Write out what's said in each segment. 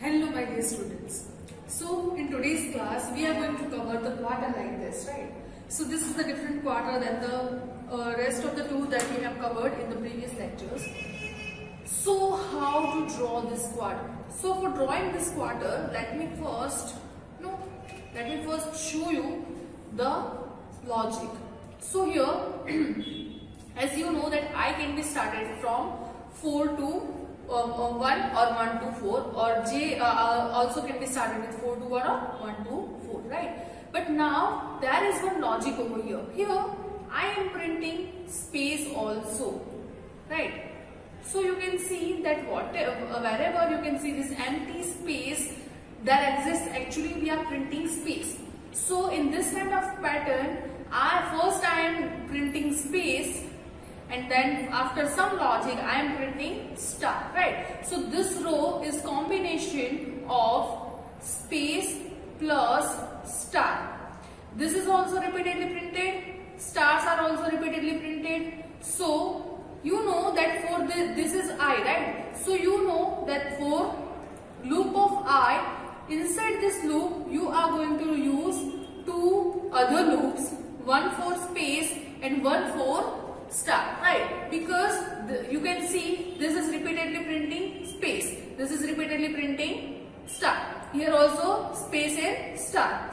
Hello my dear students. So in today's class we are going to cover the quarter like this, right? So this is the different quarter than the rest of the two that we have covered in the previous lectures. So how to draw this quarter? So for drawing this quarter, let me first show you the logic. So here as you know that I can be started from 4 to 1 or 1 to 4, or J also can be started with 4 to 1 or 1 to 4, right? But now there is one logic over here. Here I am printing space also, right? So you can see that wherever you can see this empty space that exists, actually we are printing space. So in this kind of pattern, first I am printing space, and then after some logic I am printing star, right? So this row is combination of space plus star. This is also repeatedly printed, stars are also repeatedly printed. So you know that for this is I, right? So you know that for loop of I, inside this loop you are going to use two other loops, one for space and one for star, right? Because you can see this is repeatedly printing space, this is repeatedly printing star. Here also space and star,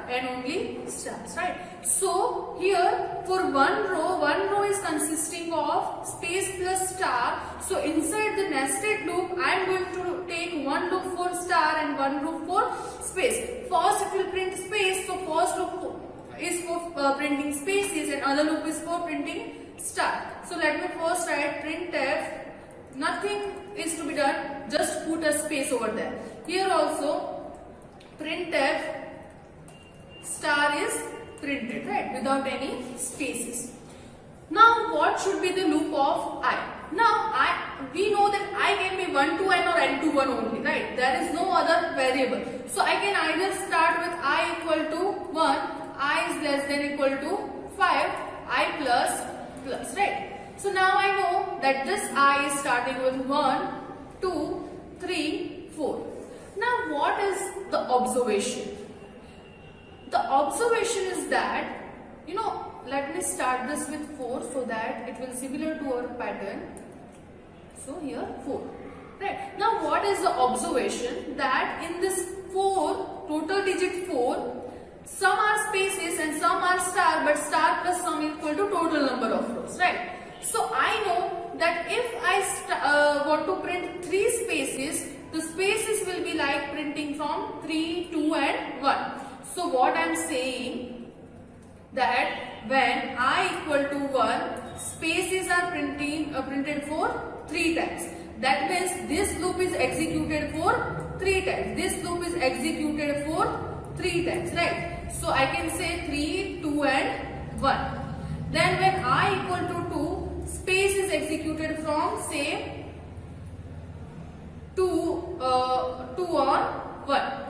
and only stars, right? So here for one row is consisting of space plus star. So inside the nested loop I am going to take one loop for star and one loop for space. First it will print space, so first loop is for printing spaces and other loop is for printing star. So let me first write printf. Nothing is to be done, just put a space over there. Here also printf star is printed, right, without any spaces. Now what should be the loop of I? Now we know that I can be 1 to n or n to 1 only, right? There is no other variable. So I can either start with I equal to 1, I is less than equal to 5, I plus, right? So now I know that this I is starting with 1, 2, 3, 4. Now what is the observation? The observation is that, let me start this with 4 so that it will similar to our pattern. So here 4. Right. Now what is the observation? That in this 4, total digit 4, some are spaces and some are star, but star plus sum is equal to total number of rows, right? So I know that if I want to print 3 spaces, the spaces will be like printing from 3, 2 and 1. So what I am saying that when I equal to 1, spaces are printed for 3 times. That means this loop is executed for 3 times. This loop is executed for 3 times, right? So I can say 3, 2 and 1. Then when I equal to 2, space is executed from say 2 or 1.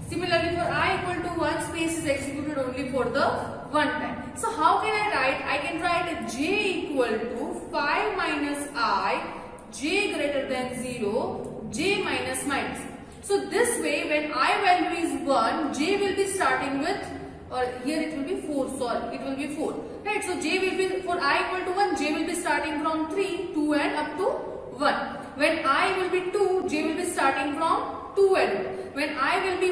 Similarly for I equal to 1, space is executed only for the 1 time. So how can I write? I can write j equal to 5 minus I, j greater than 0, j minus minus. So this way when I value is 1, j will be starting with or here it will be 4, sorry, it will be 4, right? So j will be, for I equal to 1, j will be starting from 3, 2 and up to 1. When I will be 2, j will be starting from 2 and 1. When I will be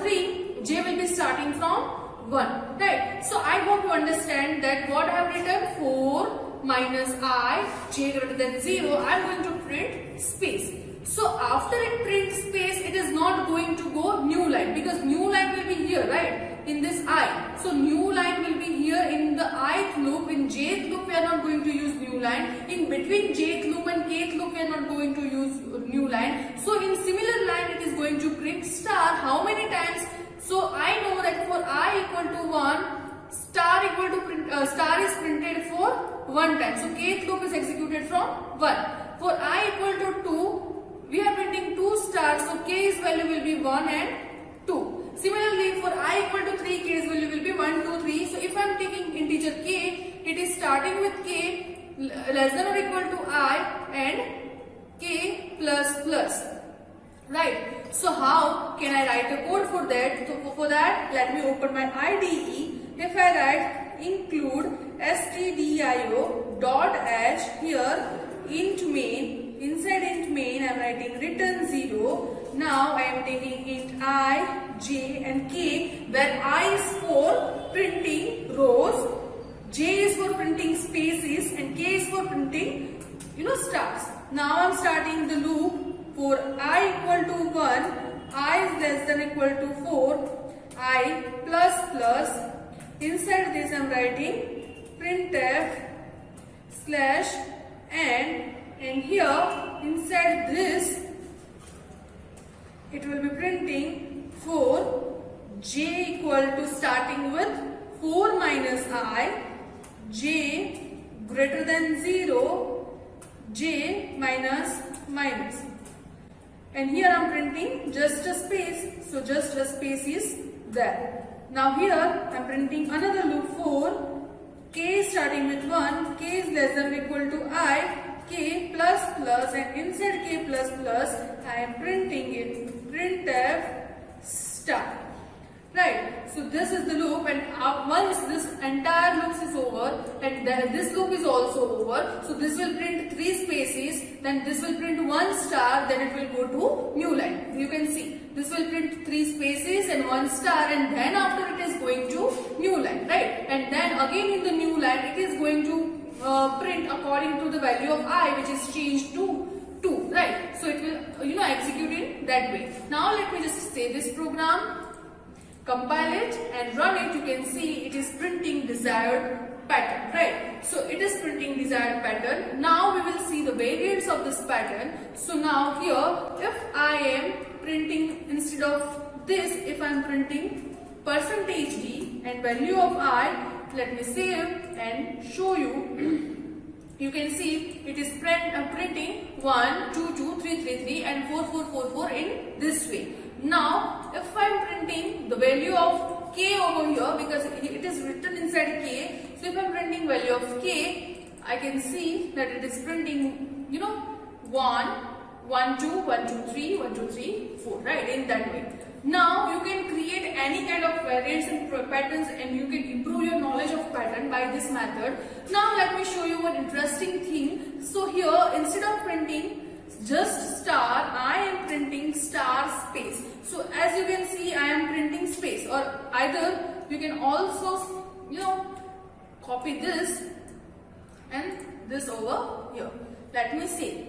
3, j will be starting from 1, right? So I hope you understand that what I have written, 4 minus I, j greater than 0, I am going to print space. So after it prints space, it is not going to go new line, because new line will be here, right, in this I. So new line will be here in the ith loop. In jth loop we are not going to use new line. In between jth loop and kth loop we are not going to use new line. So in similar line it is going to print star. How many times? So I know that for I equal to 1, star equal to star is printed for 1 time. So kth loop is executed from 1. For I equal to 2, we are printing 2 stars, so k's value will be 1 and 2. Similarly, for I equal to 3, k's value will be 1, 2, 3. So if I am taking integer k, it is starting with k less than or equal to I and k plus plus. Right. So how can I write a code for that? So for that, let me open my IDE. If I write include stdio dot h here int main. Inside int main, I am writing return 0. Now I am taking int I, j and k, where I is for printing rows, j is for printing spaces, and k is for printing, stars. Now I am starting the loop for I equal to 1, I is less than equal to 4, I plus plus. Inside this I am writing printf slash and here inside this it will be printing for j equal to starting with 4 minus I, j greater than 0, j minus minus. And here I am printing just a space, so just a space is there. Now here I am printing another loop for k starting with 1, k is less than or equal to I, k plus plus, and inside k plus plus I am printing it printf star. Right. So this is the loop, and once this entire loop is over and this loop is also over, so this will print 3 spaces, then this will print 1 star, then it will go to new line. You can see this will print 3 spaces and 1 star, and then after it is going to new line, right? And then again in the new line it is going to print according to the value of I, which is changed to 2, right? So it will execute in that way. Now let me just say this program, compile it and run it. You can see it is printing desired pattern, right? So it is printing desired pattern. Now we will see the variants of this pattern. So now here, if I am printing instead of this, if I am printing %d and value of I, let me save and show you. You can see it is printing 1, 2, 2, 3, 3, 3 and 4, 4, 4, 4 in this way. Now, if I am printing the value of k over here, because it is written inside k, so if I am printing value of k, I can see that it is printing, 1, 1, 2, 1, 2, 3, 1, 2, 3, 4, right, in that way. Now, you can create any kind of variants and patterns, and you can improve your knowledge of pattern by this method. Now, let me show you one interesting thing. So here, instead of printing just star, I am printing star space. So as you can see, I am printing space, or either you can also copy this and this over here. Let me see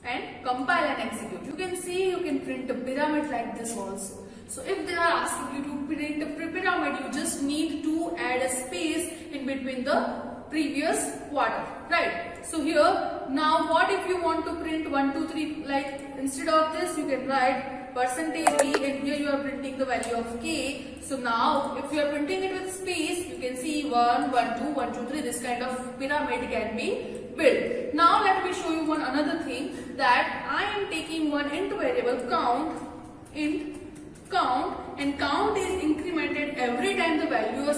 and compile and execute. You can see you can print a pyramid like this also. So if they are asking you to print a pyramid, you just need to add a space in between the previous quarter, right? So here, now what if you want to print 1, 2, 3, like instead of this you can write %d, and here you are printing the value of k. So now if you are printing it with space, you can see 1, 1, 2, 1, 2, 3, this kind of pyramid can be built. Now let me show you one another thing, that I am taking one int variable count, and count is incremented every time the value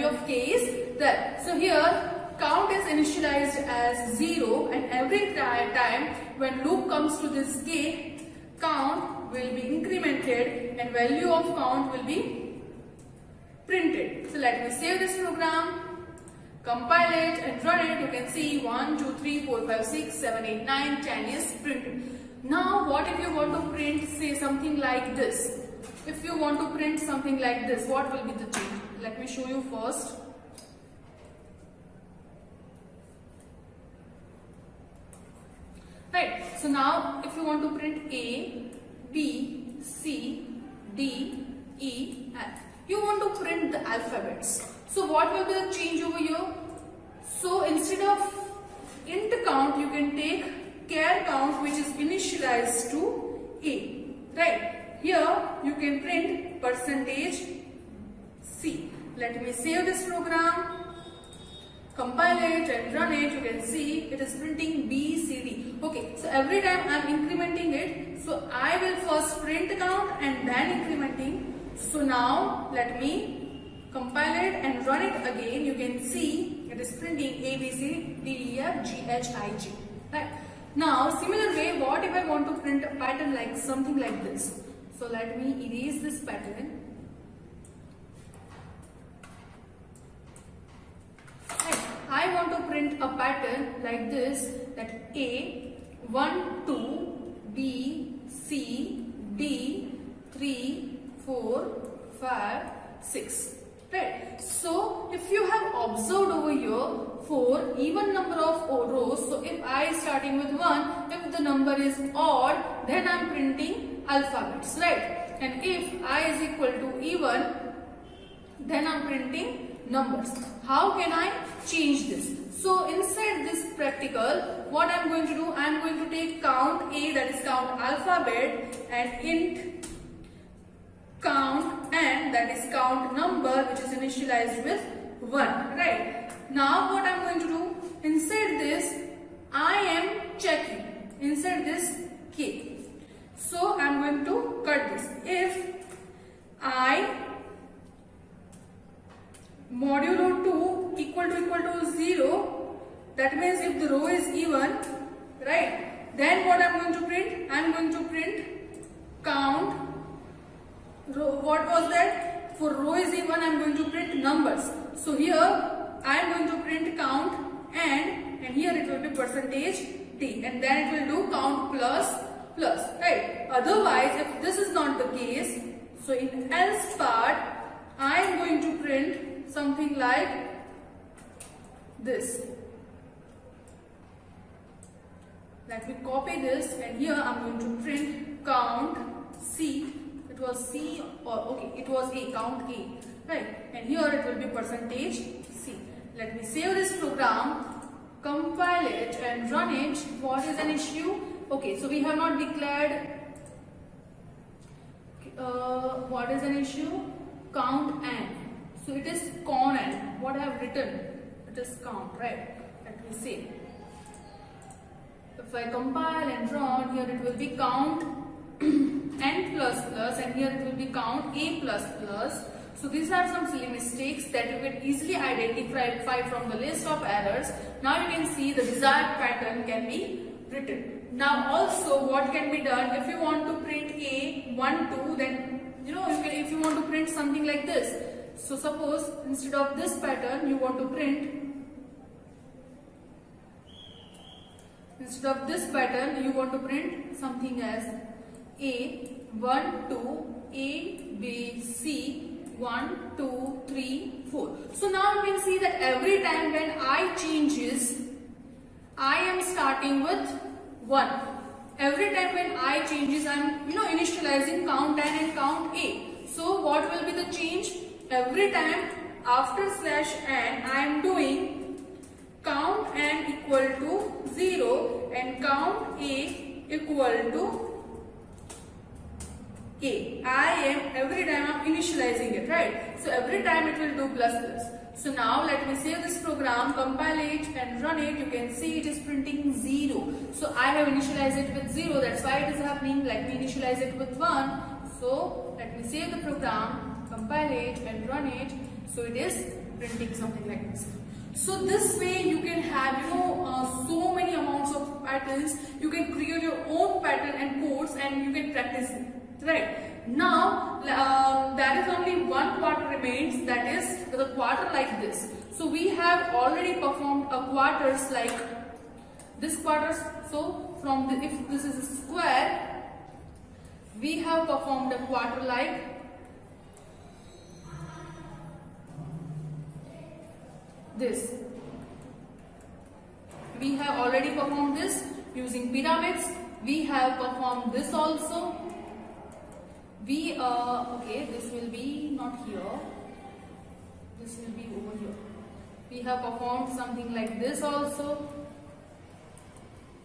of k is there. So here count is initialized as 0, and every time when loop comes to this k, count will be incremented and value of count will be printed. So let me save this program, compile it and run it. You can see 1, 2, 3, 4, 5, 6, 7, 8, 9, 10 is printed. Now what if you want to print, say, something like this? If you want to print something like this, what will be the change? Let me show you first. Right, so now if you want to print A, B, C, D, E, F, you want to print the alphabets. So what will be the change over here? So instead of int count, you can take char count, which is initialized to A. Right, here you can print %C. Let me save this program, compile it and run it. You can see it is printing B, C, D. Okay, so every time I am incrementing it, so I will first print count and then incrementing. So now let me compile it and run it again. You can see it is printing A, B, C, D, E, F, G, H, I, J. Right. Now similar way, what if I want to print a pattern like something like this? So let me erase this pattern. I want to print a pattern like this, that A, 1, 2, B, C, D, 3, 4, 5, 6. Right. So if you have observed over here, for even number of rows, so if I starting with 1, if the number is odd, then I am printing alphabets, right? And if I is equal to even, then I am printing numbers. How can I change this? So inside this practical, what I am going to do, I am going to take count A, that is count alphabet, and int count N, that is count number, which is initialized with 1, right? Now what I am going to do, inside this I am checking, inside this K. So I am going to cut this. If I modulo 2 equal to 0, that means if the row is even, right, then what I am going to print? I am going to print count row. What was that? For row is even, I am going to print numbers. So here I am going to print count and here it will be %D, and then it will do count plus, right? Otherwise, if this is not the case, so in else part, I am going to print something like this. Let me copy this, and here I am going to print count C. It was C, or okay, it was A, count A, right? And here it will be %C. Let me save this program, compile it and run it. What is an issue? Okay, so we have not declared what is an issue? Count N. So it is con N. What I have written? It is count, right? Let me see. If I compile and run, here it will be count N plus plus, and here it will be count A plus plus. So these are some silly mistakes that you can easily identify from the list of errors. Now you can see the desired pattern can be written. Now also what can be done, if you want to print A, 1, 2, then if you want to print something like this. So suppose instead of this pattern you want to print, something as A, 1, 2, A, B, C, 1, 2, 3, 4. So now you can see that every time when I changes, I am starting with 1. Every time when I changes, I am initializing count N and count A. So what will be the change? Every time after /n, I am doing count N equal to 0 and count A equal to A. Every time I am initializing it, right? So every time it will do plus plus. So now let me save this program, compile it and run it. You can see it is printing 0. So I have initialized it with 0. That's why it is happening. Let me initialize it with 1. So let me save the program, compile it and run it. So it is printing something like this. So this way you can have so many amounts of patterns. You can create your own pattern and codes and you can practice it. Right. Now there is only one part remains, that is the quarter like this. So we have already performed a quarters like this quarters. So from the, if this is a square, we have performed a quarter like this. We have already performed this using pyramids. We have performed this also. We okay, this will be not here. This will be over here. We have performed something like this also.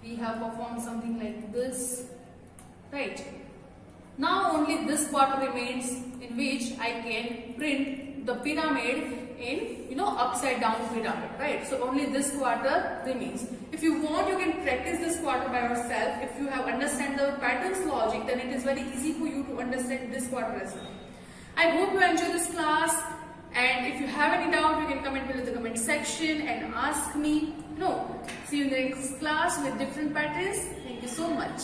We have performed something like this. Right. Now only this part remains, in which I can print the pyramid in upside down pyramid, right? So only this quarter remains. If you want, you can practice this quarter by yourself. If you have understand the patterns logic, then it is very easy for you to understand this quarter as well. I hope you enjoy this class, and if you have any doubt, you can comment below the comment section and ask me. See you in the next class with different patterns. Thank you so much.